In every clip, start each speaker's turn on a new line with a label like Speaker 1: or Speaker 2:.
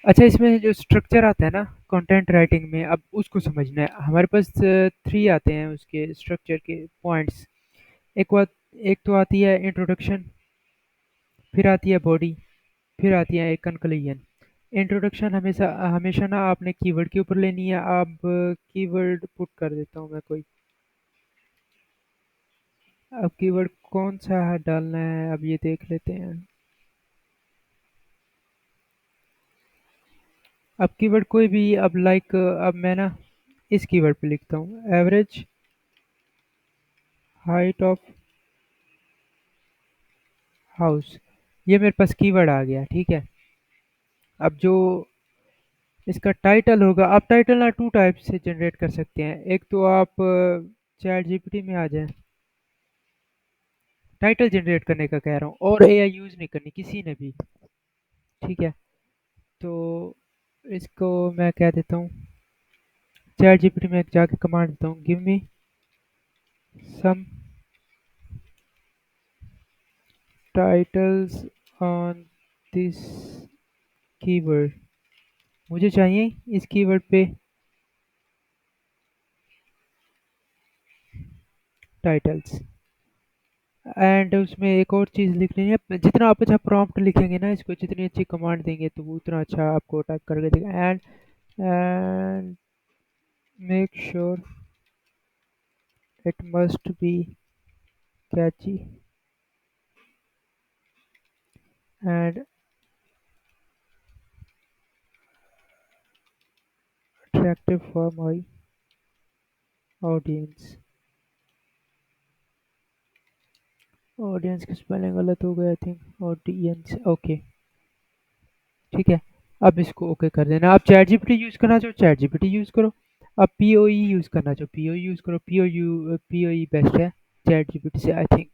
Speaker 1: अच्छा, इसमें जो स्ट्रक्चर आता है ना कंटेंट राइटिंग में, अब उसको समझना है। हमारे पास 3 आते हैं उसके स्ट्रक्चर के पॉइंट्स। एक बात, एक तो आती है इंट्रोडक्शन, फिर आती है बॉडी, फिर आती है एक कंक्लूजन। इंट्रोडक्शन हमेशा हमेशा ना आपने कीवर्ड के ऊपर लेनी है। अब कीवर्ड पुट कर देता हूँ मैं कोई। अब कीवर्ड कौन सा है डालना है, अब ये देख लेते हैं। अब कीवर्ड कोई भी, अब लाइक अब मैं ना इस कीवर्ड पे लिखता हूँ एवरेज हाइट ऑफ हाउस। ये मेरे पास कीवर्ड आ गया, ठीक है। अब जो इसका टाइटल होगा, आप टाइटल ना 2 टाइप से जनरेट कर सकते हैं। एक तो आप चैट जीपीटी में आ जाएं, टाइटल जनरेट करने का कह रहा हूँ, और एआई यूज़ नहीं करनी किसी ने भी, ठीक है। तो इसको मैं कह देता हूँ, चैट जीपीटी में जाके कमांड देता हूँ, give me some titles on this keyword. मुझे चाहिए इस कीवर्ड पे टाइटल्स। एंड उसमें एक और चीज़ लिख लेनी है, जितना आप अच्छा प्रॉम्प्ट लिखेंगे ना, इसको जितनी अच्छी कमांड देंगे तो वो उतना अच्छा आपको टाइप करके देगा। And make sure it must be Kainchi and attractive for my audience. Audience की स्पेलिंग गलत हो गया आई थिंक, ऑडियंस, ओके, ठीक है। अब इसको ओके कर देना। आप चैट जीपीटी यूज़ करना चाहो चैट जीपीटी यूज़ करो, अब पीओई यूज़ करना चाहो पीओई यूज़ करो। पीओई बेस्ट है चैट जीपीटी से आई थिंक,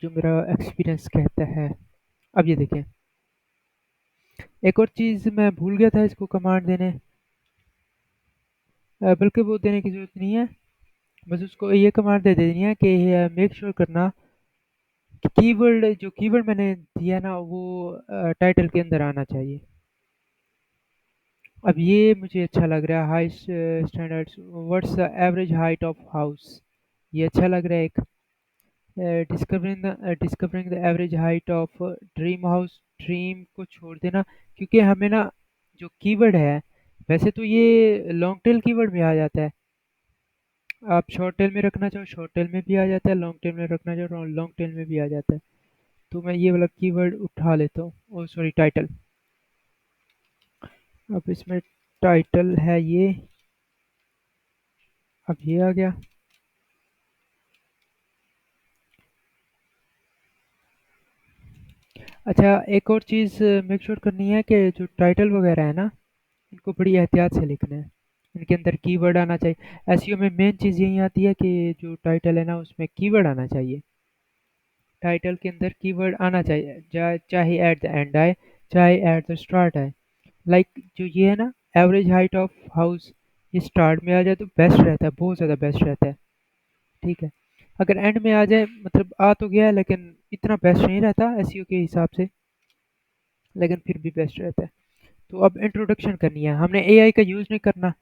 Speaker 1: जो मेरा एक्सपीरियंस कहता है। अब ये देखें, एक और चीज़ मैं भूल गया था इसको कमांड देने, बल्कि वो देने की ज़रूरत नहीं है। बस उसको ये कमांड दे देनी है कि मेक श्योर करना कि कीवर्ड, जो कीवर्ड मैंने दिया ना वो टाइटल के अंदर आना चाहिए। अब ये मुझे अच्छा लग रहा है, high standards, what's the average height of house. ये अच्छा लग रहा है। एक discovering the average height of dream house. Dream को छोड़ देना, क्योंकि हमें ना जो कीवर्ड है, वैसे तो ये लॉन्ग टेल कीवर्ड में आ जाता है। आप शॉर्ट टेल में रखना चाहो शॉर्ट टेल में भी आ जाता है, लॉन्ग टेल में रखना चाहो लॉन्ग टेल में भी आ जाता है। तो मैं ये वाला कीवर्ड उठा लेता हूँ, ओ सॉरी टाइटल। अब इसमें टाइटल है ये, अब ये आ गया। अच्छा, एक और चीज़ मेक श्योर करनी है कि जो टाइटल वगैरह है ना, इनको बड़ी एहतियात से लिखना है। इनके अंदर कीवर्ड आना चाहिए। एसईओ में मेन चीज़ यही आती है कि जो टाइटल है ना उसमें कीवर्ड आना चाहिए। टाइटल के अंदर कीवर्ड आना चाहिए, चाहे एट द एंड आए, चाहे एट द स्टार्ट आए। लाइक जो ये है ना, एवरेज हाइट ऑफ हाउस, ये स्टार्ट में आ जाए तो बेस्ट रहता है, बहुत ज़्यादा बेस्ट रहता है, ठीक है। अगर एंड में आ जाए, मतलब आ तो गया है लेकिन इतना बेस्ट नहीं रहता एसईओ के हिसाब से, लेकिन फिर भी बेस्ट रहता है। तो अब इंट्रोडक्शन करनी है, हमने एआई का यूज़ नहीं करना,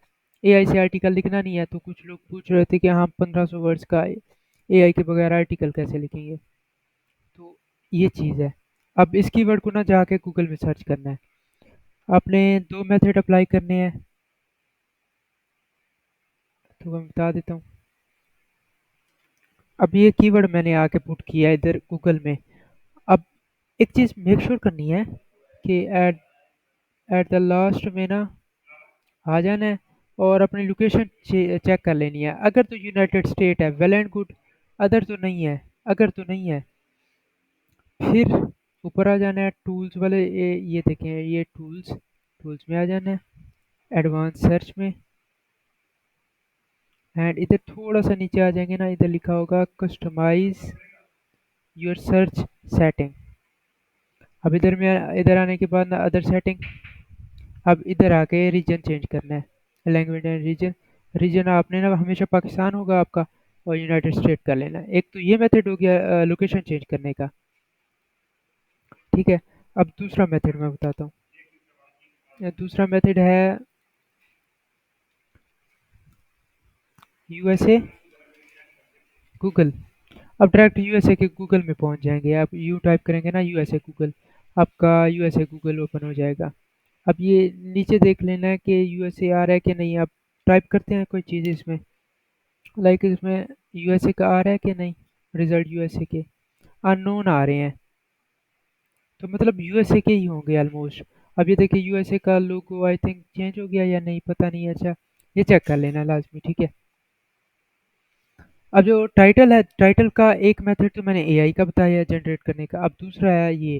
Speaker 1: एआई से आर्टिकल लिखना नहीं है। तो कुछ लोग पूछ रहे थे कि हम 1500 वर्ड्स का एआई के बगैर आर्टिकल कैसे लिखेंगे। तो ये चीज़ है। अब इस कीवर्ड को ना जाके गूगल में सर्च करना है। आपने 2 मेथड अप्लाई करने हैं, तो मैं बता देता हूँ। अब ये कीवर्ड मैंने आके पुट किया है इधर गूगल में। अब एक चीज़ मेक श्योर करनी है कि एट एट द लास्ट में ना आ जाना है, और अपनी लोकेशन चेक कर लेनी है। अगर तो यूनाइटेड स्टेट है, वेल एंड गुड। अदर तो नहीं है, अगर तो नहीं है, फिर ऊपर आ जाना है टूल्स वाले, ये देखें, ये टूल्स, टूल्स में आ जाना है, एडवांस सर्च में। एंड इधर थोड़ा सा नीचे आ जाएंगे ना, इधर लिखा होगा कस्टमाइज योर सर्च सेटिंग। अब इधर में, इधर आने के बाद ना अदर सेटिंग, अब इधर आके रीजन चेंज करना है, लैंग्वेज एंड रीजन। रीजन आपने ना हमेशा पाकिस्तान होगा आपका, और यूनाइटेड स्टेट कर लेना है। एक तो ये मेथड हो गया लोकेशन चेंज करने का, ठीक है। अब दूसरा मेथड मैं बताता हूँ। दूसरा मेथड है यूएसए गूगल। अब डायरेक्ट यूएसए के गूगल में पहुंच जाएंगे। आप यू टाइप करेंगे ना यूएसए गूगल, आपका यूएसए गूगल ओपन हो जाएगा। अब ये नीचे देख लेना है कि यूएसए आ रहा है कि नहीं। आप टाइप करते हैं कोई चीज़ इसमें, लाइक इसमें यूएसए का आ रहा है कि नहीं, रिजल्ट यूएसए के अननोन आ रहे हैं, तो मतलब यूएसए के ही होंगे ऑलमोस्ट। अब ये देखिए यूएसए का लोगो आई थिंक चेंज हो गया या नहीं पता नहीं। अच्छा, ये चेक कर लेना लाजमी, ठीक है। अब जो टाइटल है, टाइटल का एक मेथड तो मैंने एआई का बताया जनरेट करने का। अब दूसरा है ये,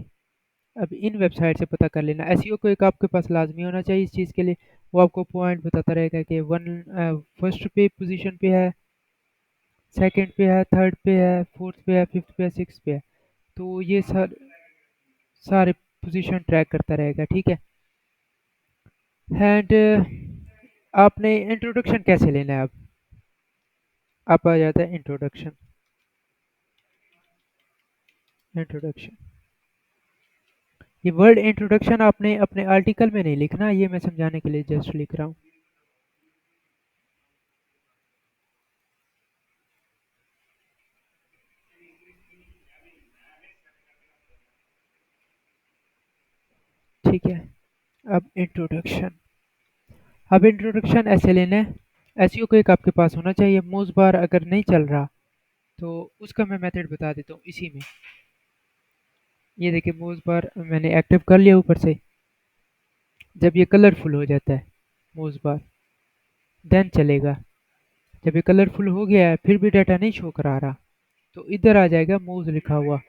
Speaker 1: अब इन वेबसाइट से पता कर लेना। एसईओ को एक आपके पास लाजमी होना चाहिए इस चीज़ के लिए। वो आपको पॉइंट बताता रहेगा कि फर्स्ट पे पोजीशन पे है, सेकंड पे है, थर्ड पे है, फोर्थ पे है, फिफ्थ पे है, सिक्स पे है। तो ये सारे पोजीशन ट्रैक करता रहेगा, ठीक है। एंड आपने इंट्रोडक्शन कैसे लेना है। अब आप आ जाता है इंट्रोडक्शन। इंट्रोडक्शन, ये वर्ड इंट्रोडक्शन आपने अपने आर्टिकल में नहीं लिखना, ये मैं समझाने के लिए जस्ट लिख रहा हूँ। ठीक है। अब इंट्रोडक्शन, अब इंट्रोडक्शन ऐसे लेना है। एसईओ को एक आपके पास होना चाहिए। मोस्ट बार अगर नहीं चल रहा तो उसका मैं मेथड बता देता हूँ इसी में। ये देखिए मोस्ट बार मैंने एक्टिव कर लिया ऊपर से। जब ये कलरफुल हो जाता है मोस्ट बार, देन चलेगा। जब ये कलरफुल हो गया है फिर भी डाटा नहीं शो करा रहा, तो इधर आ जाएगा मोज लिखा हुआ।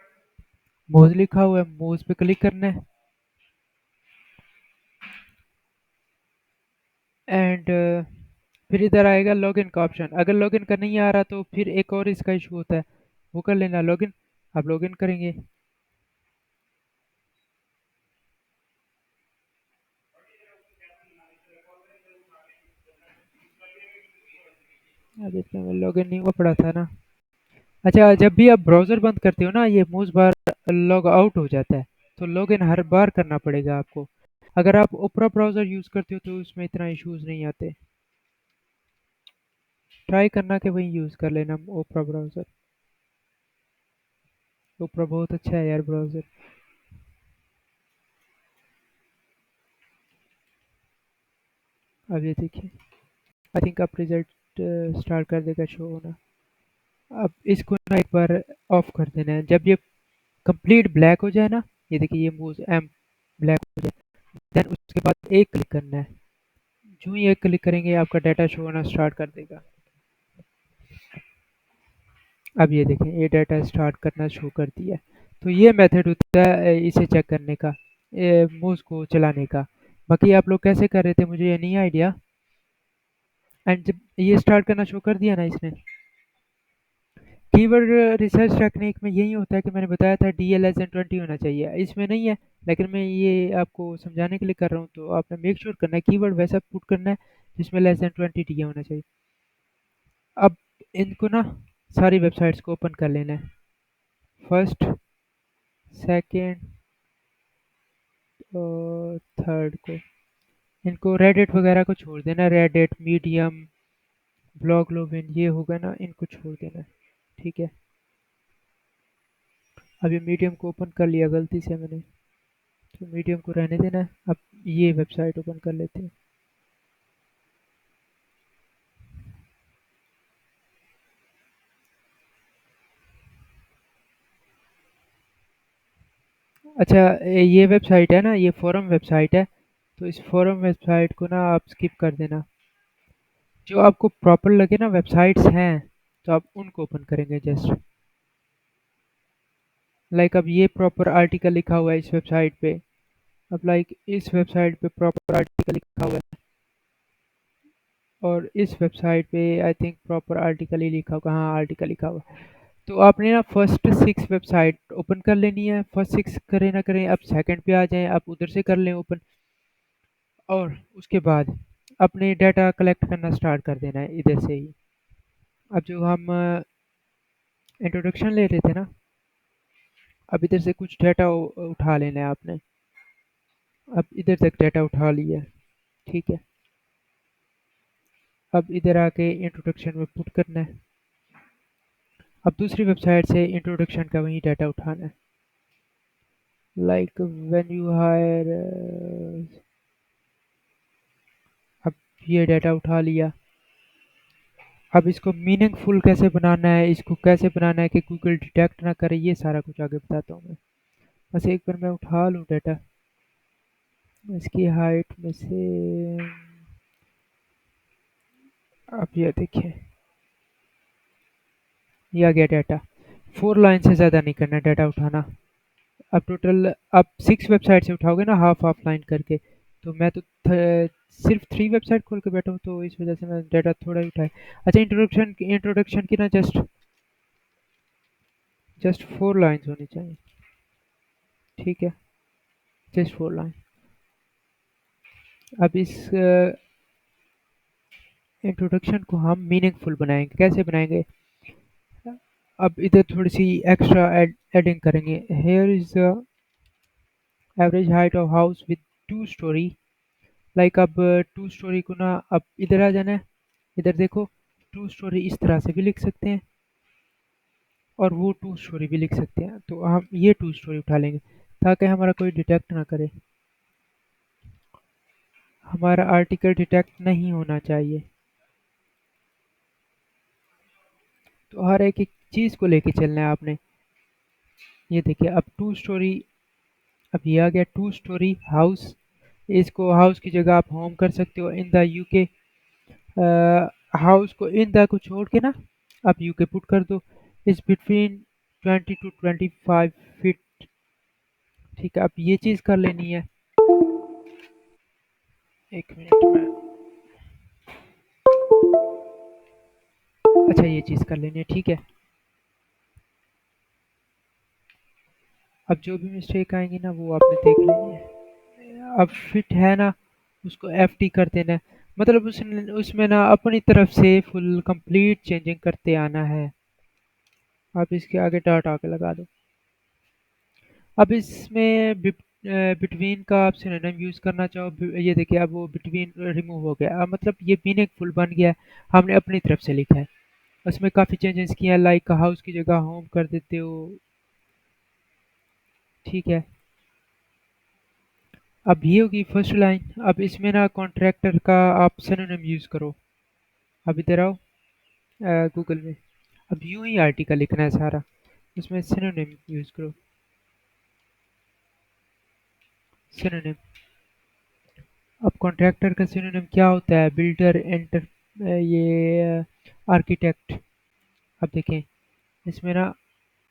Speaker 1: मोज लिखा हुआ है, मोज पे क्लिक करना है। एंड फिर इधर आएगा लॉगिन का ऑप्शन। अगर लॉगिन का नहीं आ रहा तो फिर एक और इसका इशू होता है, वो कर लेना लॉगिन। आप लॉगिन करेंगे। अब इसमें लॉगिन नहीं हुआ पड़ा था ना। अच्छा, जब भी आप ब्राउज़र बंद करते हो ना, ये मोस्ट बार लॉग आउट हो जाता है, तो लॉगिन हर बार करना पड़ेगा आपको। अगर आप ओपरा ब्राउज़र यूज़ करते हो तो उसमें इतना इश्यूज नहीं आते। ट्राई करना कि वही यूज़ कर लेना ओपरा ब्राउज़र। ओपरा बहुत अच्छा है यार ब्राउज़र। अब ये देखिए, आई थिंक आप रिजल्ट स्टार्ट कर देगा शो होना। अब इसको ना एक बार ऑफ कर देना है। जब ये कंप्लीट ब्लैक हो जाए ना, ये देखिए ये मूव एम ब्लैक हो जाए, देन उसके बाद एक क्लिक करना है। जो ही एक क्लिक करेंगे आपका डाटा शो होना स्टार्ट कर देगा। अब ये देखें ये डाटा स्टार्ट करना शो कर दिया। तो ये मेथड होता है इसे चेक करने का, मूव्स को चलाने का। बाकी आप लोग कैसे कर रहे थे मुझे ये नहीं आइडिया। एंड जब ये स्टार्ट करना शो कर दिया ना इसने, कीवर्ड रिसर्च टेक्निक में यही होता है कि मैंने बताया था डी एल एस एन 20 होना चाहिए, इसमें नहीं है। लेकिन मैं ये आपको समझाने के लिए कर रहा हूँ, तो आपने मेक श्योर करना है कीवर्ड वैसा पुट करना है जिसमें लेस देन 20 डी होना चाहिए। अब इनको ना सारी वेबसाइट्स को ओपन कर लेना है। फर्स्ट, सेकेंड और थर्ड को, इनको रेडिट वगैरह को छोड़ देना। रेडिट, मीडियम, ब्लॉग लोविन, ये होगा ना, इनको छोड़ देना। ठीक है। अब ये मीडियम को ओपन कर लिया गलती से मैंने, तो मीडियम को रहने देना है। अब ये वेबसाइट ओपन कर लेते हैं। अच्छा, ये वेबसाइट है ना, ये फोरम वेबसाइट है, तो इस फोरम वेबसाइट को ना आप स्किप कर देना। जो आपको प्रॉपर लगे ना वेबसाइट्स हैं, तो आप उनको ओपन करेंगे जस्ट। लाइक अब ये प्रॉपर आर्टिकल लिखा हुआ है इस वेबसाइट पे। अब लाइक इस वेबसाइट पे प्रॉपर आर्टिकल लिखा हुआ है, और इस वेबसाइट पे आई थिंक प्रॉपर आर्टिकल ही लिखा होगा। हाँ, आर्टिकल लिखा हुआ है। तो आपने ना फर्स्ट 6 वेबसाइट ओपन कर लेनी है। फर्स्ट 6 करें ना करें, अब सेकंड पे आ जाएं, आप उधर से कर लें ओपन। और उसके बाद अपने डाटा कलेक्ट करना स्टार्ट कर देना है इधर से ही। अब जो हम इंट्रोडक्शन ले रहे थे ना, अब इधर से कुछ डाटा उठा लेना है आपने। अब इधर तक डाटा उठा लिया, ठीक है। अब इधर आके इंट्रोडक्शन में पुट करना है। अब दूसरी वेबसाइट से इंट्रोडक्शन का वही डाटा उठाना है, लाइक व्हेन यू हायर। अब ये डाटा उठा लिया। अब इसको मीनिंगफुल कैसे बनाना है, इसको कैसे बनाना है कि गूगल डिटेक्ट ना करे, ये सारा कुछ आगे बताता हूँ मैं। बस एक बार मैं उठा लूँ डाटा इसकी हाइट में से। अब ये देखिए, ये आ गया डाटा। 4 लाइन से ज़्यादा नहीं करना डाटा उठाना। अब टोटल आप 6 वेबसाइट से उठाओगे ना, हाफ हाफ लाइन करके। तो मैं तो सिर्फ 3 वेबसाइट खोल के बैठा हूँ, तो इस वजह से मैं डाटा थोड़ा ही उठाया। अच्छा, इंट्रोडक्शन इंट्रोडक्शन की ना जस्ट 4 लाइन्स होनी चाहिए, ठीक है। Just 4 line. अब इस इंट्रोडक्शन को हम मीनिंगफुल बनाएंगे। कैसे बनाएंगे? अब इधर थोड़ी सी एक्स्ट्रा एडिंग करेंगे। Here is the average height of house with 2 story. Like अब 2 स्टोरी को ना, अब इधर आ जाना है। इधर देखो, 2 स्टोरी इस तरह से भी लिख सकते हैं और वो 2 स्टोरी भी लिख सकते हैं। तो हम ये 2 स्टोरी उठा लेंगे ताकि हमारा कोई डिटेक्ट ना करे। हमारा आर्टिकल डिटेक्ट नहीं होना चाहिए। तो हर एक एक चीज़ को लेके चलना है आपने। ये देखिए, अब 2 स्टोरी। अब ये आ गया 2 स्टोरी हाउस। इसको हाउस की जगह आप होम कर सकते हो। इन द यूके, हाउस को इन द को छोड़ के ना आप यूके पुट कर दो। इस बिटवीन 20 to 25 फीट। ठीक है, अब ये चीज़ कर लेनी है। एक मिनट में। अच्छा, ये चीज़ कर लेनी है, ठीक है। अब जो भी मिस्टेक आएंगी ना वो आपने देख लेनी है। अब फिट है ना, उसको एफ टी कर देना है। मतलब उसमें ना अपनी तरफ से फुल कंप्लीट चेंजिंग करते आना है। आप इसके आगे डॉट आके लगा दो। अब इसमें बिटवीन का आप सिनोनिम यूज़ करना चाहो, ये देखिए अब वो बिटवीन रिमूव हो गया। अब मतलब ये मीनिंगफुल बन गया है। हमने अपनी तरफ से लिखा है। उसमें काफ़ी चेंजेस किए हैं, लाइक हाउस की जगह होम कर देते हो, ठीक है। अब ये होगी फर्स्ट लाइन। अब इसमें ना कॉन्ट्रैक्टर का आप सिनोनिम यूज़ करो। अब इधर आओ गूगल में। अब यूं ही आर्टिकल लिखना है सारा, उसमें सिनोनिम यूज़ करो। सिनोनिम। अब कॉन्ट्रैक्टर का सिनोनिम क्या होता है? बिल्डर, एंटर, ये आर्किटेक्ट। अब देखें, इसमें ना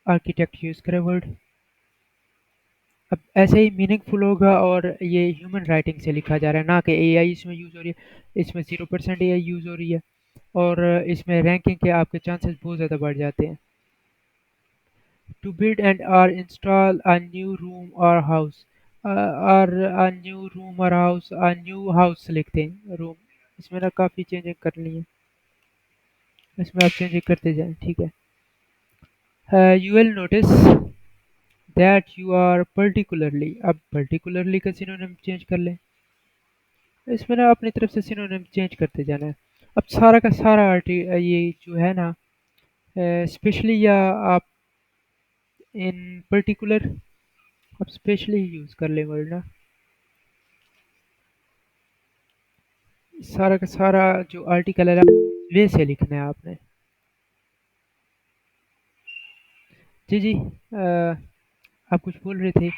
Speaker 1: आर्किटेक्ट यूज़ करें वर्ड। अब ऐसे ही मीनिंगफुल होगा। और ये ह्यूमन राइटिंग से लिखा जा रहा है, ना कि एआई इसमें यूज़ हो रही है। इसमें 0% एआई यूज़ हो रही है। और इसमें रैंकिंग के आपके चांसेस बहुत ज़्यादा बढ़ जाते हैं। To build and or install a new room or house, और a new room or house, a new house लिखते हैं रूम। इसमें ना काफ़ी चेंजिंग करनी है। इसमें आप चेंजिंग करते जाएं, ठीक है। you will notice that you are particularly। अब particularly का सिनोनिम चेंज कर लें। इसमें ना अपनी तरफ से सिनोनिम चेंज करते जाना है। अब सारा का सारा ये जो है ना, स्पेशली या आप इन पर्टिकुलर, आप स्पेशली यूज़ कर लें वर्ड ना। सारा का सारा जो आर्टिकल है ना, वे से लिखना है आपने। जी जी, आप कुछ बोल रहे थे।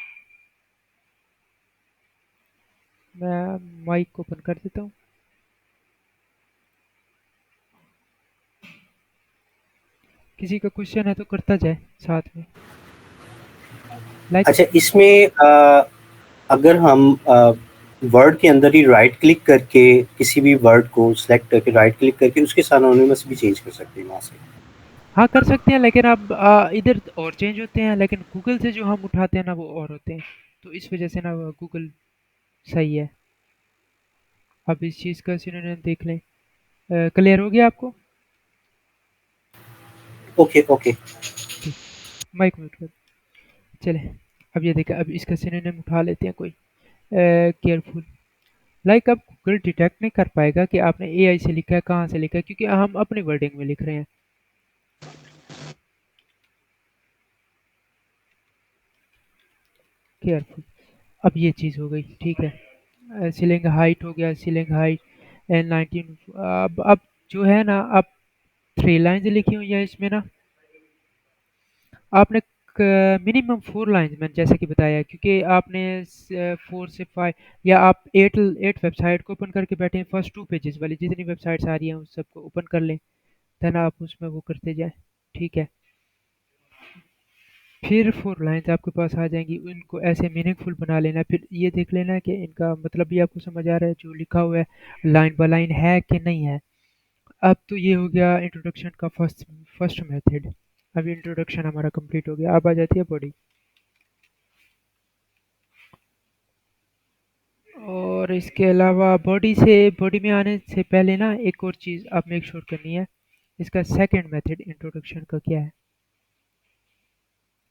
Speaker 1: मैं माइक को ओपन कर देता हूँ। किसी का क्वेश्चन है तो करता जाए साथ में, लाइक।
Speaker 2: अच्छा, इसमें अगर हम वर्ड के अंदर ही राइट क्लिक करके किसी भी वर्ड को सिलेक्ट करके राइट क्लिक करके उसके सिनोनिमस भी चेंज कर सकते हैं वहाँ से।
Speaker 1: हाँ, कर सकते हैं, लेकिन अब इधर और चेंज होते हैं, लेकिन गूगल से जो हम उठाते हैं ना वो और होते हैं। तो इस वजह से ना गूगल सही है। अब इस चीज़ का सिनोनिम देख लें। क्लियर हो गया आपको?
Speaker 2: Okay, okay.
Speaker 1: ठीक। माइक म्यूट कर। चले। अब ये देखिए, अब इसका सिनोनिम उठा लेते हैं कोई। केयरफुल। लाइक अब गूगल डिटेक्ट नहीं कर पाएगा कि आपने एआई से लिखा है, कहाँ से लिखा है, क्योंकि हम अपनी वर्डिंग में लिख रहे हैं। केयरफुल। अब ये चीज़ हो गई, ठीक है। सीलिंग हाइट हो गया, सीलिंग हाइट एंड 19। अब जो है ना, अब थ्री लाइन्स लिखी हुई है इसमें ना। आपने मिनिमम फोर लाइन्स मैंने जैसे कि बताया, क्योंकि आपने फोर से फाइव या आप एट एट वेबसाइट को ओपन करके बैठे हैं, फर्स्ट टू पेजेस वाली जितनी वेबसाइट्स आ रही हैं उस सबको ओपन कर लें, देन आप उसमें वो करते जाएं, ठीक है। फिर फोर लाइन्स आपके पास आ जाएंगी, उनको ऐसे मीनिंगफुल बना लेना, फिर ये देख लेना कि इनका मतलब भी आपको समझ आ रहा है जो लिखा हुआ है, लाइन बाय लाइन है कि नहीं है। अब तो ये हो गया इंट्रोडक्शन का फर्स्ट फर्स्ट मेथड। अब इंट्रोडक्शन हमारा कंप्लीट हो गया, अब आ जाती है बॉडी। और इसके अलावा बॉडी में आने से पहले ना एक और चीज़ आप मेक श्योर करनी है, इसका सेकंड मेथड इंट्रोडक्शन का क्या है।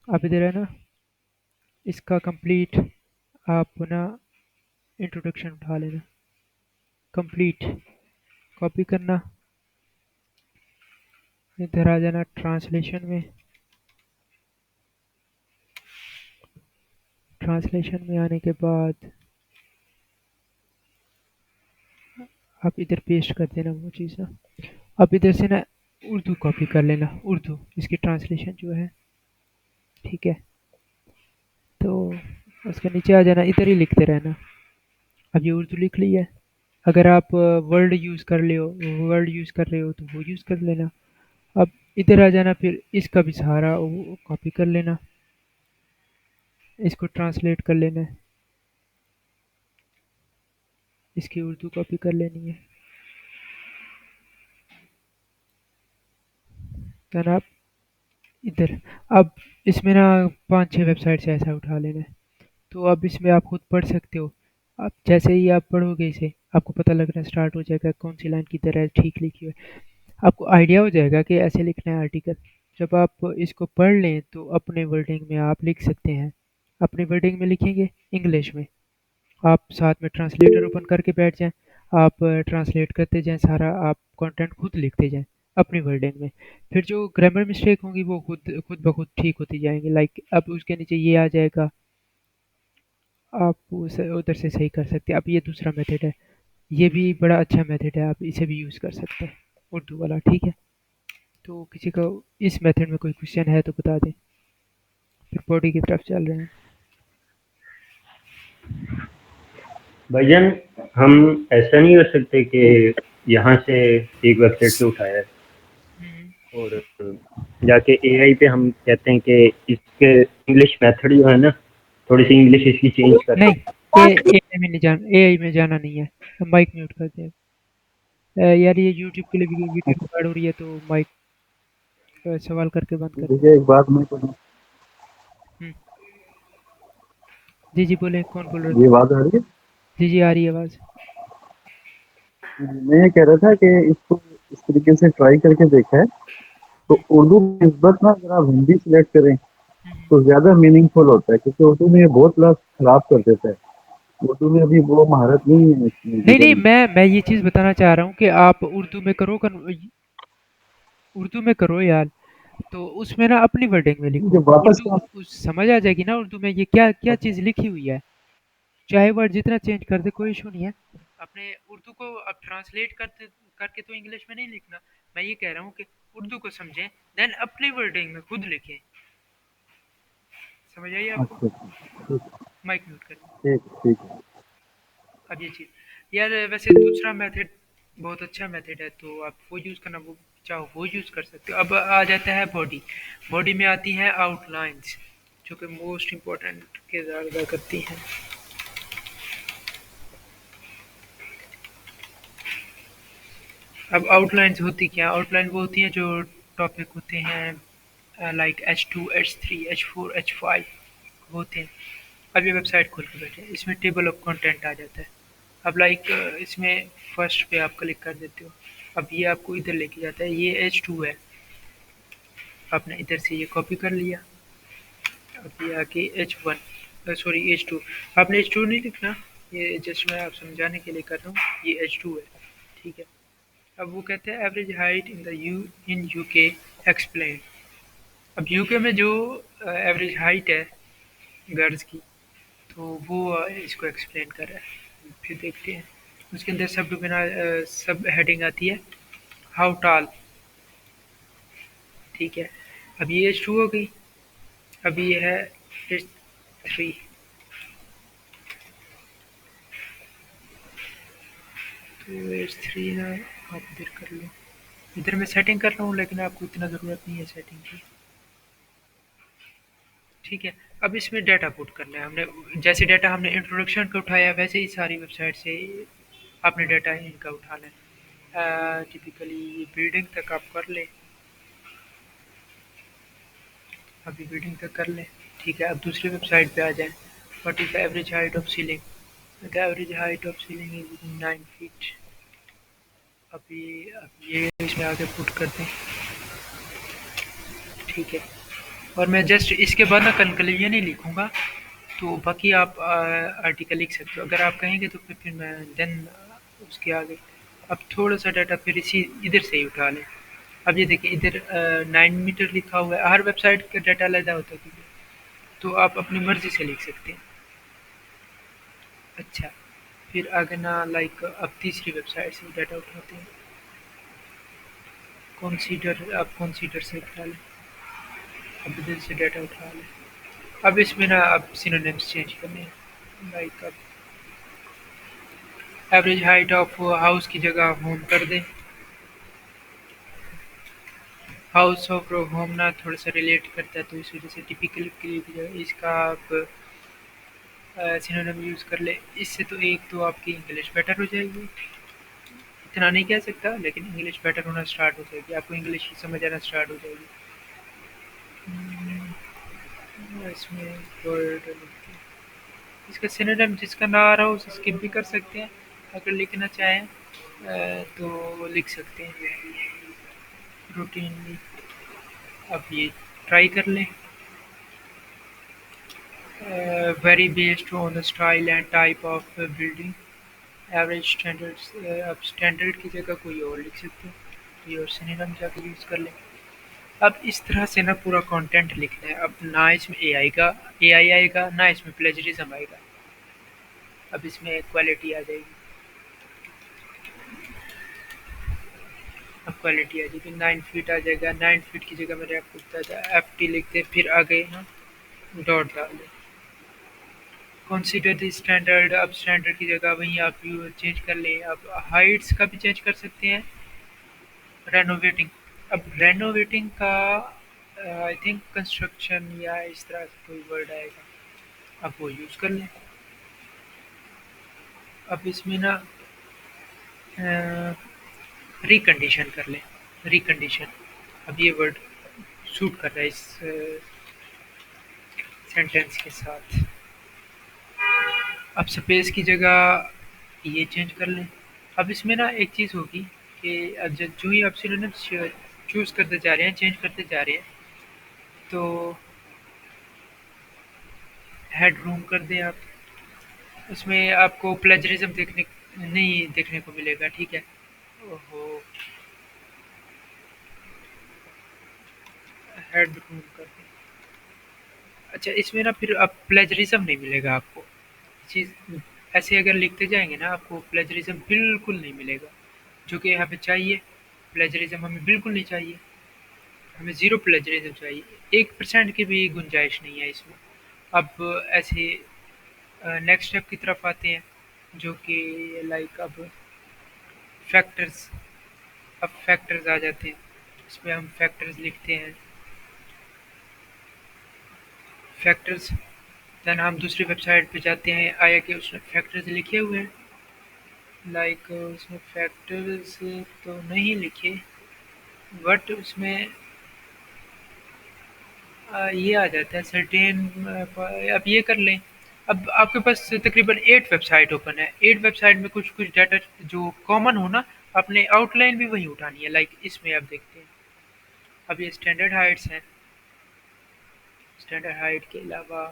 Speaker 1: आप इधर है ना, इसका कंप्लीट आप ना इंट्रोडक्शन उठा लेना, कंप्लीट कॉपी करना, इधर आ जाना ट्रांसलेशन में। ट्रांसलेशन में आने के बाद आप इधर पेस्ट कर देना वो चीज़ ना। अब इधर से ना उर्दू कॉपी कर लेना, उर्दू इसकी ट्रांसलेशन जो है, ठीक है। तो उसके नीचे आ जाना, इधर ही लिखते रहना। अब ये उर्दू लिख ली है। अगर आप वर्ड यूज़ कर रहे हो तो वो यूज़ कर लेना। अब इधर आ जाना, फिर इसका भी सहारा वो कॉपी कर लेना, इसको ट्रांसलेट कर लेना है, इसकी उर्दू कॉपी कर लेनी है। देन आप इधर, अब इसमें ना 5-6 वेबसाइट से ऐसा उठा लेना है। तो अब इसमें आप खुद पढ़ सकते हो। अब जैसे ही आप पढ़ोगे इसे, आपको पता लगना स्टार्ट हो जाएगा कौन सी लाइन किधर है, ठीक लिखी हुई है। आपको आइडिया हो जाएगा कि ऐसे लिखना है आर्टिकल। जब आप इसको पढ़ लें तो अपने वर्डिंग में आप लिख सकते हैं। अपनी वर्डिंग में लिखेंगे इंग्लिश में, आप साथ में ट्रांसलेटर ओपन करके बैठ जाएं, आप ट्रांसलेट करते जाएं, सारा आप कंटेंट खुद लिखते जाएं अपनी वर्डिंग में। फिर जो ग्रामर मिस्टेक होंगी वो खुद खुद ब खुद ठीक होती जाएंगी। लाइक अब उसके नीचे ये आ जाएगा, आप उसे उधर से सही कर सकते हैं। अब ये दूसरा मेथड है, ये भी बड़ा अच्छा मेथड है, आप इसे भी यूज़ कर सकते हैं, उर्दू वाला, ठीक है। तो किसी को इस मेथड में कोई क्वेश्चन है तो बता दें, फिर बॉडी की तरफ चल रहे हैं।
Speaker 3: भाईजान, हम ऐसा नहीं कर सकते कि यहाँ से एक वेबसाइट से उठाया है और जाके एआई पे हम कहते हैं कि इसके इंग्लिश मेथड जो है ना, थोड़ी सी इंग्लिश इसकी चेंज कर दे।
Speaker 1: नहीं, एआई में जाना नहीं है। माइक म्यूट कर दे। यार ये यूट्यूब के लिए वीडियो रिकॉर्ड हो रही है, तो माइक सवाल करके बंद कर दे।
Speaker 4: देखिए एक बात मैं कहूँ,
Speaker 1: हम्म, जी जी बोले, कौन बोल रहे
Speaker 4: ये
Speaker 1: थे।
Speaker 4: बात आ रही है।
Speaker 1: जी जी आ रही है आवाज़।
Speaker 4: मैं ये कह रहा था कि इसको इस तरीके से ट्राई करके देखा है, तो
Speaker 1: हम्म,
Speaker 4: उर्दू की निस्बत ना अगर आप हिंदी सिलेक्ट करें
Speaker 1: हम्म।
Speaker 4: तो ज्यादा मीनिंगफुल होता है, क्योंकि उर्दू में ये बहुत लफ्ज खराब कर देता है। उर्दू में अभी वो महारत नहीं है
Speaker 1: नहीं
Speaker 4: गूगल
Speaker 1: नहीं,
Speaker 4: में।
Speaker 1: मैं ये चीज़ बताना चाह रहा हूँ कि आप उर्दू में करो यार, तो उसमें ना अपनी वर्डिंग में लिखो।
Speaker 4: जब वापस
Speaker 1: उर्दू
Speaker 4: का
Speaker 1: समझ आ जाएगी ना उर्दू में ये क्या क्या चीज़ लिखी हुई है। चाहे वर्ड जितना चेंज कर दे कोई इशू नहीं है। अपने उर्दू को अब ट्रांसलेट करते करके तो इंग्लिश में नहीं लिखना। मैं ये कह रहा हूँ कि उर्दू को समझें, देन अपनी वर्डिंग में खुद लिखें। समझ आई आपको।
Speaker 4: अच्छा अच्छा,
Speaker 1: माइक म्यूट करें।
Speaker 4: ठीक ठीक है।
Speaker 1: अब ये चीज़ यार, वैसे दूसरा मेथड बहुत अच्छा मेथड है, तो आप वो यूज़ करना, वो चाहो वो यूज़ कर सकते हो। अब आ जाता है बॉडी। बॉडी में आती हैं आउटलाइंस, जो कि मोस्ट इम्पोर्टेंट किरदार अदा करती हैं। अब आउटलाइंस होती क्या, आउटलाइन वो होती हैं जो टॉपिक होते हैं, like H2 H3 H4 H5 होते हैं। अब ये वेबसाइट खोल के बैठे हैं, इसमें टेबल ऑफ कंटेंट आ जाता है। अब लाइक इसमें फर्स्ट पे आप क्लिक कर देते हो, अब ये आपको इधर लेके जाता है, ये H2 है, आपने इधर से ये कॉपी कर लिया। अब ये आके H1, सॉरी H2, आपने H2 नहीं लिखना, ये जस्ट मैं आप समझाने के लिए कर रहा हूँ, ये H2 है, ठीक है। अब वो कहते हैं average height in UK explain. अब यूके में जो एवरेज हाइट है गर्ल्स की, तो वो इसको एक्सप्लेन कर रहा है। फिर देखते हैं उसके अंदर सब हेडिंग आती है हाउ टॉल, ठीक है। अब ये H2 हो गई, अब ये है H3, तो H3 ना आप इधर कर लो, इधर मैं सेटिंग कर रहा हूँ लेकिन आपको इतना ज़रूरत नहीं है सेटिंग की, ठीक है। अब इसमें डाटा पुट करना है हमने, जैसे डाटा हमने इंट्रोडक्शन का उठाया वैसे ही सारी वेबसाइट से आपने डाटा इनका उठाना है। टिपिकली बिल्डिंग तक आप कर लें, अभी बिल्डिंग तक कर लें, ठीक है। अब दूसरी वेबसाइट पे आ जाएं, what is the average height of ceiling, the average height of ceiling is 9 feet. अब ये इसमें आगे पुट कर दें, ठीक है। और मैं जस्ट इसके बाद ना कंक्लूजन ही लिखूंगा, तो बाकी आप आर्टिकल लिख सकते हो अगर आप कहेंगे, तो फिर मैं देन उसके आगे अब थोड़ा सा डाटा फिर इसी इधर से ही उठा लें। अब ये देखिए इधर 9 मीटर लिखा हुआ है, हर वेबसाइट का डाटा अलग होता है क्योंकि, तो आप अपनी मर्जी से लिख सकते हैं। अच्छा, फिर आगे ना लाइक अब तीसरी वेबसाइट से डाटा उठाते हैं, कंसीडर, आप कंसीडर से उठा लें, अब इधर से डाटा उठा लें। अब इसमें ना अब सिनोनिम्स चेंज करने हैं, लाइक अब एवरेज हाइट ऑफ हाउस की जगह होम कर दें, हाउस ऑफ होम ना थोड़ा सा रिलेट करता है, तो इस वजह से टिपिकल के लिए भी जो है, इसका आप सिनोनिम यूज़ कर ले। इससे तो एक तो आपकी इंग्लिश बेटर हो जाएगी, इतना नहीं कह सकता लेकिन इंग्लिश बेटर होना स्टार्ट हो जाएगी, आपको इंग्लिश समझ आना स्टार्ट हो जाएगी। इसमें वर्ड इसका सिनोनिम जिसका ना आ रहा हो उसे स्किप भी कर सकते हैं, अगर लिखना चाहें तो लिख सकते हैं रूटीनली। अब ये ट्राई कर लें, very based on the style and type of building, average standards, अब स्टैंडर्ड की जगह कोई और लिख सकते हैं, कोई और सिनोनिम जाकर यूज़ कर लें। अब इस तरह से ना पूरा कंटेंट लिखना है, अब ना इसमें एआई आएगा ना इसमें प्लेजरिज्म आएगा। अब इसमें क्वालिटी आ जाएगी, अब क्वालिटी आ जाएगी 9 फीट आ जाएगा, 9 फीट की जगह मैंने आपको बताया था FT लिखते, फिर आगे ना डॉट डाल दें, कंसीडर द स्टैंडर्ड, अब स्टैंडर्ड की जगह वहीं आप यू चेंज कर लें। अब हाइट्स का भी चेंज कर सकते हैं, रेनोवेटिंग, अब रेनोवेटिंग का आई थिंक कंस्ट्रक्शन या इस तरह से कोई वर्ड आएगा, आप वो यूज़ कर लें। अब इसमें ना रिकंडीशन कर लें, रिकंडीशन, अब ये वर्ड सूट कर रहा है इस सेंटेंस के साथ। अब स्पेस की जगह ये चेंज कर लें। अब इसमें ना एक चीज़ होगी कि अब जो ही आप सिनोनिम्स चूज़ करते जा रहे हैं, चेंज करते जा रहे हैं, तो हेड रूम कर दें आप, उसमें आपको प्लेजरिज्म नहीं देखने को मिलेगा, ठीक है। ओहो, हेड रूम कर दें। अच्छा, इसमें ना फिर अब प्लेजरिज्म नहीं मिलेगा आपको, चीज़ ऐसे अगर लिखते जाएंगे ना आपको प्लेजरिज्म बिल्कुल नहीं मिलेगा, जो कि यहाँ पे चाहिए। प्लेजरिज्म हमें बिल्कुल नहीं चाहिए, हमें ज़ीरो प्लेजरिज्म चाहिए, 1% की भी गुंजाइश नहीं है इसमें। अब ऐसे नेक्स्ट स्टेप की तरफ आते हैं, जो कि लाइक अब फैक्टर्स, अब फैक्टर्स आ जाते हैं, इसमें हम फैक्टर्स लिखते हैं, फैक्टर्स। देन हम दूसरी वेबसाइट पे जाते हैं, आया कि उसमें फैक्टर्स लिखे हुए हैं, लाइक उसमें फैक्टर्स तो नहीं लिखे, बट उसमें ये आ जाता है सर्टेन, अब ये कर लें। अब आपके पास तकरीबन 8 वेबसाइट ओपन है, 8 वेबसाइट में कुछ कुछ डाटा जो कॉमन हो ना, आपने आउटलाइन भी वही उठानी है, लाइक इसमें आप देखते हैं। अब ये स्टैंडर्ड हाइट्स हैं, स्टैंडर्ड हाइट के अलावा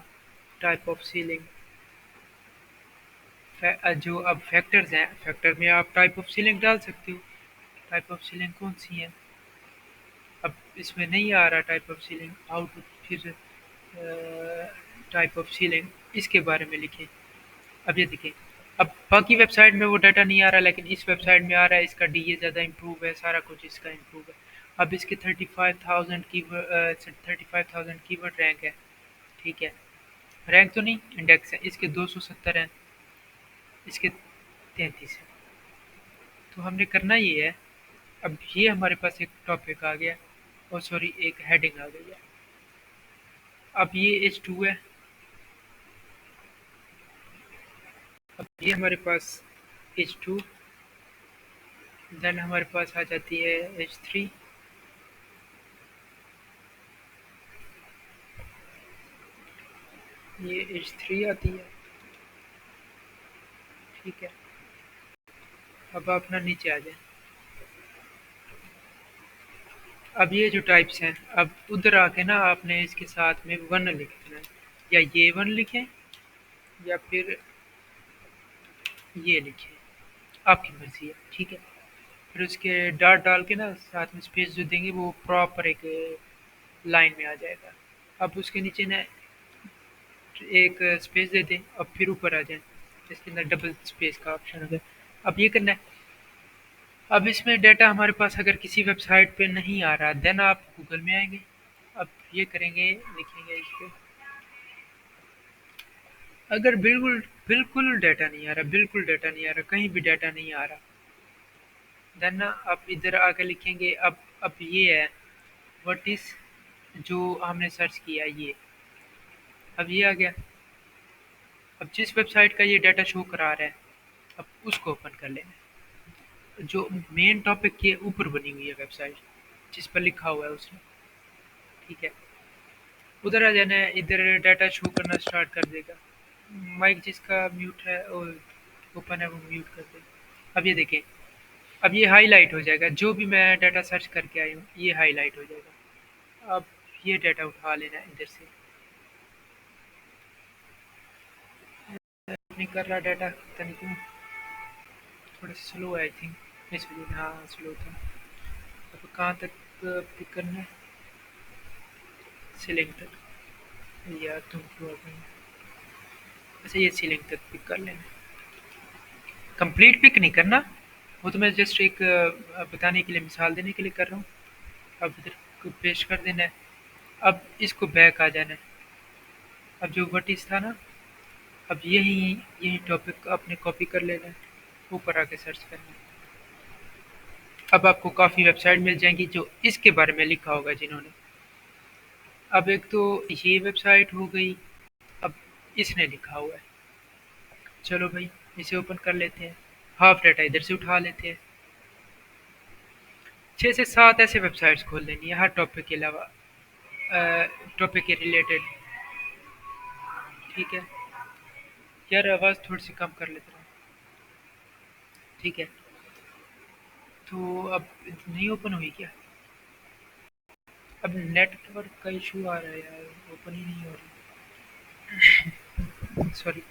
Speaker 1: टाइप ऑफ सीलिंग, जो अब फैक्टर्स हैं, फैक्टर में आप टाइप ऑफ सीलिंग डाल सकते हो। टाइप ऑफ सीलिंग कौन सी है? अब इसमें नहीं आ रहा type of ceiling, how to फिर टाइप ऑफ सीलिंग इसके बारे में लिखें। अब ये देखिए, अब बाकी वेबसाइट में वो डाटा नहीं आ रहा, लेकिन इस वेबसाइट में आ रहा है। इसका डीए ज़्यादा इम्प्रूव है, सारा कुछ इसका इम्प्रूव है। अब इसके 35,000 की 35,000 कीवर्ड रैंक है, ठीक है। रैंक तो नहीं, इंडेक्स है। इसके 270 हैं, इसके 33 है। तो हमने करना ये है, अब ये हमारे पास एक टॉपिक आ गया, और सॉरी एक हेडिंग आ गई है। अब ये H2 है, अब ये हमारे पास H2, देन हमारे पास आ जाती है H3, ये H3 आती है, ठीक है। अब आप ना नीचे आ जाए। अब ये जो टाइप्स हैं, अब उधर आके ना आपने इसके साथ में 1 लिख देना है, या ये 1 लिखें या फिर ये लिखें, आपकी मर्जी है, ठीक है। फिर उसके डॉट डाल के ना साथ में स्पेस जो देंगे वो प्रॉपर एक लाइन में आ जाएगा। अब उसके नीचे ना एक स्पेस दे दें और फिर ऊपर आ जाएं, इसके अंदर डबल स्पेस का ऑप्शन होगा। अब ये करना है। अब इसमें डाटा हमारे पास अगर किसी वेबसाइट पे नहीं आ रहा, देन आप गूगल में आएंगे। अब ये करेंगे, लिखेंगे इस पे, अगर बिल्कुल बिल्कुल डाटा नहीं आ रहा, बिल्कुल डाटा नहीं आ रहा, कहीं भी डाटा नहीं आ रहा, देन ना आप इधर आके लिखेंगे। अब ये है व्हाट इज, जो हमने सर्च किया ये, अब ये आ गया। अब जिस वेबसाइट का ये डाटा शो करा रहा है, अब उसको ओपन कर लेना, जो मेन टॉपिक के ऊपर बनी हुई है वेबसाइट, जिस पर लिखा हुआ है उसने, ठीक है। उधर आ जाना है, इधर डाटा शो करना स्टार्ट कर देगा। माइक जिसका म्यूट है और ओपन है वो म्यूट कर देगा। अब ये देखें, अब ये हाईलाइट हो जाएगा, जो भी मैं डाटा सर्च करके आई हूँ ये हाईलाइट हो जाएगा। अब ये डाटा उठा लेना है इधर से, नहीं कर रहा डाटा, पता नहीं क्यों, थोड़ा स्लो है आई थिंक इस वजह से। हाँ स्लो था। अब कहाँ तक पिक करना है? सीलिंग तक, या तुम क्यों अपनी, अच्छा ये सीलिंग तक पिक कर लेना। कंप्लीट पिक नहीं करना, वो तो मैं जस्ट एक बताने के लिए, मिसाल देने के लिए कर रहा हूँ। अब इधर को पेस्ट कर देना है। अब इसको बैक आ जाना है। अब जो वर्टिस था ना, अब यही यही टॉपिक आपने कॉपी कर लेना है, ऊपर आके सर्च करना है। अब आपको काफ़ी वेबसाइट मिल जाएंगी जो इसके बारे में लिखा होगा जिन्होंने। अब एक तो ये वेबसाइट हो गई, अब इसने लिखा हुआ है। चलो भाई इसे ओपन कर लेते हैं, हाफ डाटा इधर से उठा लेते हैं। 6 से 7 ऐसे वेबसाइट्स खोल लेनी है हर टॉपिक के अलावा, टॉपिक के रिलेटेड, ठीक है। यार आवाज़ थोड़ी सी कम कर लेते हैं, ठीक है। तो अब नहीं ओपन हुई क्या? अब नेटवर्क का इशू आ रहा है यार, ओपन ही नहीं हो रही, सॉरी।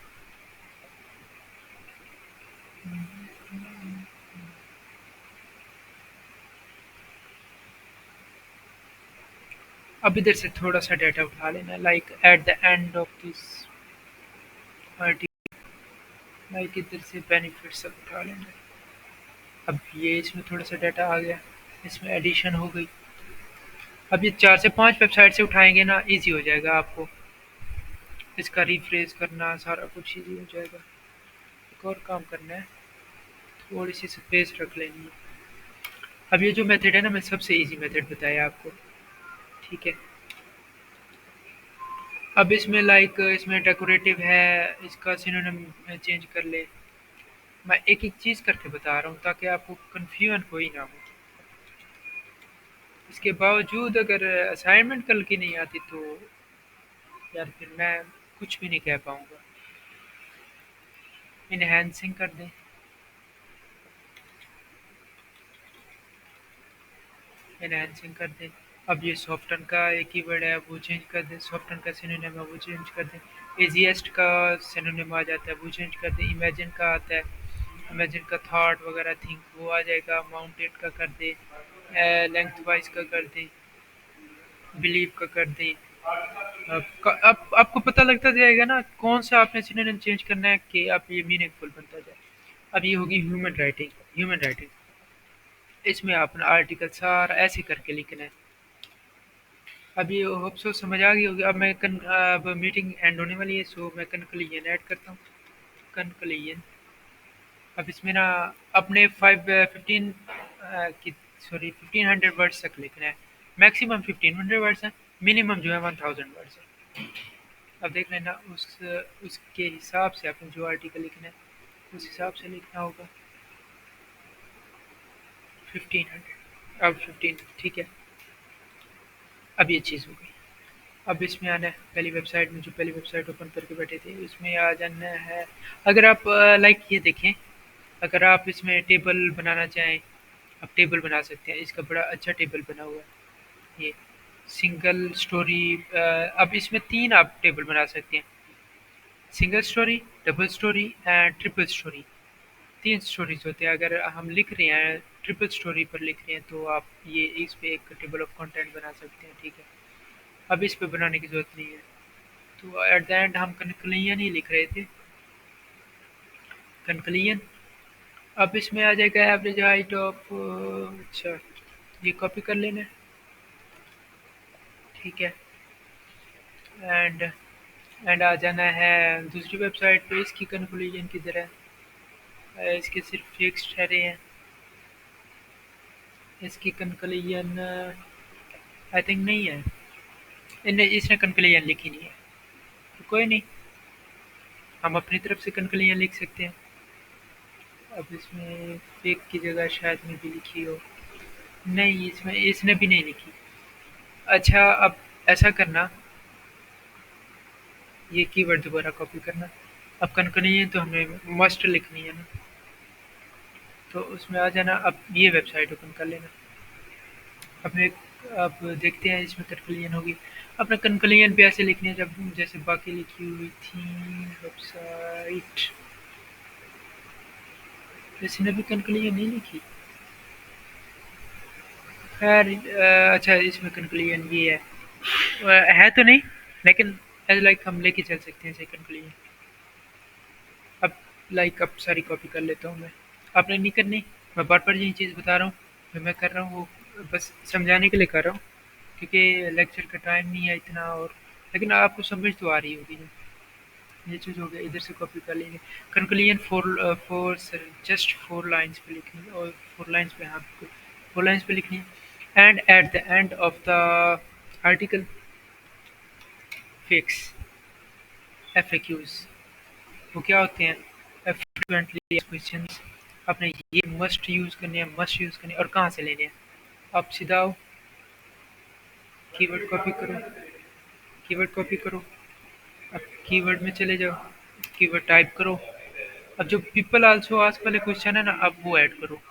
Speaker 1: अब इधर से थोड़ा सा डाटा उठा लेना, like at the end of this article, like इधर से बेनिफिट सब उठा लेना। अब ये इसमें थोड़ा सा डाटा आ गया, इसमें एडिशन हो गई। अब ये 4 से 5 वेबसाइट से उठाएंगे ना, इजी हो जाएगा आपको इसका रिफ्रेश करना, सारा कुछ इजी हो जाएगा। एक और काम करना है, थोड़ी सी स्पेस रख लेनी है। अब ये जो मेथड है ना, मैं सबसे इजी मेथड बताया आपको, ठीक है। अब इसमें लाइक इसमें डेकोरेटिव है, इसका सिनोनिम चेंज कर ले। मैं एक एक चीज़ करके बता रहा हूँ ताकि आपको कन्फ्यूजन कोई ना हो। इसके बावजूद अगर असाइनमेंट कल की नहीं आती तो यार फिर मैं कुछ भी नहीं कह पाऊँगा। इनहेंसिंग कर दें, इनहेंसिंग कर दें। अब ये सॉफ्टन का एक कीवर्ड है, वो चेंज कर दें। सॉफ्टन का सिनोनिम है, वो चेंज कर दें। इजीएस्ट का सिनोनिम आ जाता है, वो चेंज कर दें। इमेजिन का आता है, इमेजिन का थॉट वगैरह थिंक वो आ जाएगा। माउंटेड का कर दें, लेंथ वाइज का कर दें, बिलीव का कर दें। अब आपको पता लगता जाएगा ना कौन सा आपने सिनोनिम चेंज करना है कि आप ये मीनिंगफुल बनता जाए। अब ये होगी ह्यूमन राइटिंग। ह्यूमन राइटिंग इसमें आपने आर्टिकल सारा ऐसे करके लिखना है। अब ये होप सो समझ आ गई होगी। अब मीटिंग एंड होने वाली है, सो मैं कंक्लूजन ऐड करता हूँ। कंक्लूजन अब इसमें ना अपने 1500 वर्ड्स तक लिखना है। मैक्सिमम 1500 वर्ड्स है, मिनिमम जो है 1000 वर्ड्स है। अब देख लेना उसके हिसाब से आपने जो आर्टिकल लिखना है उस हिसाब से लिखना होगा। 1500, अब 15 ठीक है। अब ये चीज़ हो गई। अब इसमें आना है पहली वेबसाइट में, जो पहली वेबसाइट ओपन करके बैठे थे उसमें आ जाना है। अगर आप लाइक ये देखें, अगर आप इसमें टेबल बनाना चाहें, आप टेबल बना सकते हैं। इसका बड़ा अच्छा टेबल बना हुआ है ये सिंगल स्टोरी। अब इसमें 3 आप टेबल बना सकते हैं, single storey, double storey and triple storey. 3 stories होते हैं। अगर हम लिख रहे हैं ट्रिपल स्टोरी पर लिख रहे हैं तो आप ये इस पे एक टेबल ऑफ कंटेंट बना सकते हैं, ठीक है। अब इस पे बनाने की ज़रूरत नहीं है। तो एट द एंड हम कंक्लूजन ही लिख रहे थे, कंक्लूजन। अब इसमें आ जाएगा एवरेज हाइट ऑफ, अच्छा ये कॉपी कर लेना है, ठीक है। एंड आ जाना है दूसरी वेबसाइट पे। इसकी कंक्लूजन किधर है? इसके सिर्फ फिक्स ठहरे हैं। इसकी कंक्लूजन आई थिंक नहीं है, इसने कंक्लूजन लिखी नहीं है। तो कोई नहीं, हम अपनी तरफ से कंक्लूजन लिख सकते हैं। अब इसमें फेक की जगह शायद में भी लिखी हो, नहीं इसमें इसने भी नहीं लिखी। अच्छा अब ऐसा करना, ये कीवर्ड दोबारा कॉपी करना। अब कंक्लूजन तो हमें मस्ट लिखनी है ना, तो उसमें आ जाना। अब ये वेबसाइट ओपन कर लेना। अपने अब देखते हैं इसमें कंक्लूजन होगी। अपना कंक्लूजन भी ऐसे लिखने हैं जब जैसे बाकी लिखी हुई थी वेबसाइट। इसने भी कंक्लूजन नहीं लिखी, खैर अच्छा इसमें कंक्लूजन ये है, है तो नहीं, लेकिन एज लाइक हम लेके चल सकते हैं इसे कंक्लूजन। अब लाइक अब सारी कॉपी कर लेता हूँ मैं, आपने नहीं करनी। मैं बार बार यही चीज़ बता रहा हूँ, जो मैं कर रहा हूँ वो बस समझाने के लिए कर रहा हूँ, क्योंकि लेक्चर का टाइम नहीं है इतना। और लेकिन आपको समझ तो आ रही होगी ना। ये चीज़ हो गया, इधर से कॉपी कर लेंगे। कंक्लूजन फोर जस्ट 4 लाइन्स पे लिखनी है, और 4 लाइन्स पे, हाँ 4 लाइन्स पे लिखनी है। And at the end of the article fix FAQs। वो क्या होते हैं? Frequently questions. आपने ये मस्ट यूज़ करने हैं, मस्ट यूज़ करने हैं, और कहाँ से लेने हैं। आप सीधा आओ, कीवर्ड कॉपी करो, कीवर्ड कॉपी करो। अब कीवर्ड में चले जाओ, कीवर्ड टाइप करो। अब जो पीपल आल्सो आस्क वाले क्वेश्चन है ना, अब वो ऐड करो,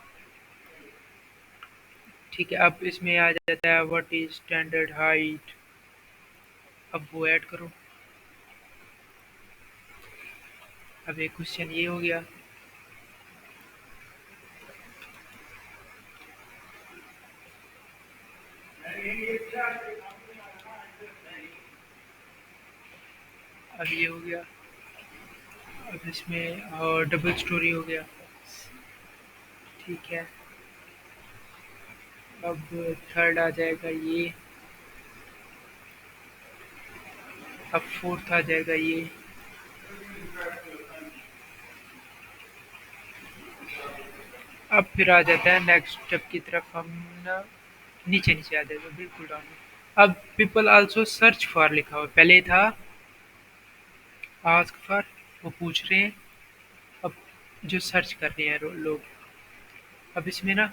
Speaker 1: ठीक है। अब इसमें आ जाता है व्हाट इज स्टैंडर्ड हाइट, अब वो ऐड करो। अब एक क्वेश्चन ये हो गया। अब ये हो गया। अब इसमें और डबल स्टोरी हो गया, ठीक है। अब थर्ड आ जाएगा ये, अब फोर्थ आ जाएगा ये। अब फिर आ जाता है नेक्स्ट स्टेप की तरफ, हम ना नीचे नीचे आ जाएगा बिल्कुल डाउन में। अब पीपल आल्सो सर्च फॉर लिखा हुआ, पहले था आस्क फॉर, वो पूछ रहे हैं। अब जो सर्च कर रहे हैं लोग, अब इसमें ना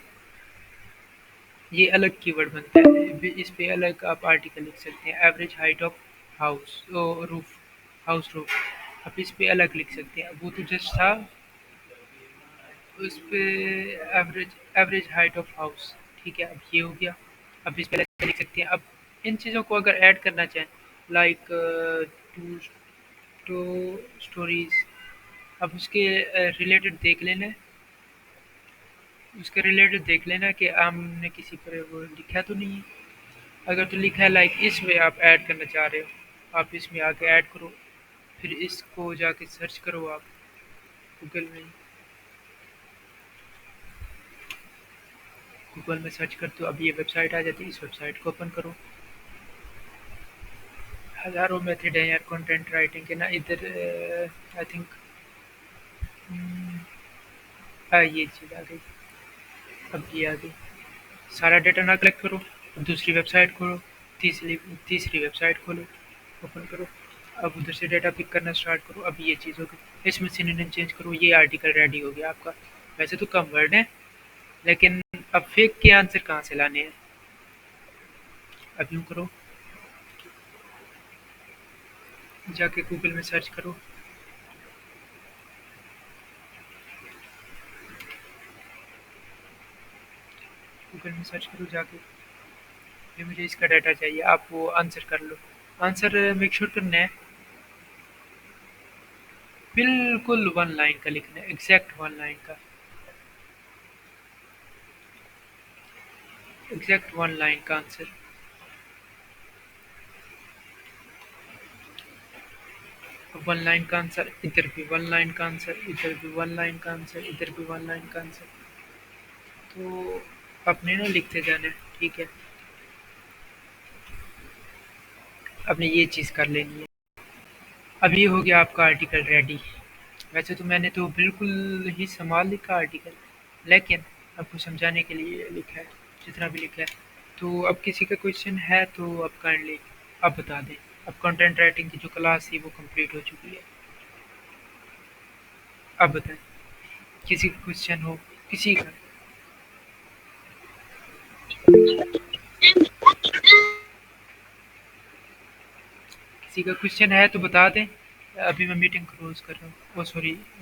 Speaker 1: ये अलग कीवर्ड बनता है, इस पे अलग आप आर्टिकल लिख सकते हैं। Average height of house roof, house roof, आप इस पे अलग लिख सकते हैं। वो तो जस्ट था उस पे average average height of house, ठीक है। अब ये हो गया। अब इस पे लिख सकते हैं। अब इन चीज़ों को अगर ऐड करना चाहें, लाइक टू टू स्टोरीज, अब उसके रिलेटेड देख लेना है, उसके रिलेटेड देख लेना कि हमने किसी पर वो लिखा तो नहीं है। अगर तो लिखा है लाइक इसमें आप ऐड करना चाह रहे हो, आप इसमें आके ऐड करो, फिर इसको जाके सर्च करो आप गूगल में। गूगल में सर्च करते हो, अब ये वेबसाइट आ जाती है, इस वेबसाइट को ओपन करो। हज़ारों मेथड हैं यार कंटेंट राइटिंग के ना, इधर आई थिंक ये चीज़ आ गई, अब ये आ गई। सारा डेटा ना कलेक्ट करो, अब दूसरी वेबसाइट खोलो, तीसरी तीसरी वेबसाइट खोलो, ओपन करो, अब उधर से डेटा पिक करना स्टार्ट करो। अब ये चीज़ हो गई, इसमें सिनोनिम चेंज करो, ये आर्टिकल रेडी हो गया आपका। वैसे तो कम वर्ड है, लेकिन अब फेक के आंसर कहाँ से लाने हैं। अब यूँ करो, जाके गूगल में सर्च करो, गूगल में सर्च करो जाके, ये मुझे इसका डाटा चाहिए, आप वो आंसर कर लो। आंसर मेक श्योर करना है बिल्कुल वन लाइन का लिखना है, एग्जैक्ट वन लाइन का, एग्जैक्ट वन लाइन का आंसर। वन लाइन का आंसर, इधर भी वन लाइन का आंसर, इधर भी वन लाइन का आंसर, इधर भी वन लाइन का आंसर। तो आपने ना लिखते जाना है, ठीक है। आपने ये चीज़ कर लेनी है। अब ये हो गया आपका आर्टिकल रेडी। वैसे तो मैंने तो बिल्कुल ही संभाल लिखा आर्टिकल, लेकिन आपको समझाने के लिए लिखा है जितना भी लिखा है। तो अब किसी का क्वेश्चन है तो आप काइंडली आप बता दें। अब कंटेंट राइटिंग की जो क्लास थी वो कंप्लीट हो चुकी है। अब बताएं, किसी का क्वेश्चन हो, किसी का किसी का क्वेश्चन है तो बता दें। अभी मैं मीटिंग क्लोज कर रहा हूँ, ओ सॉरी,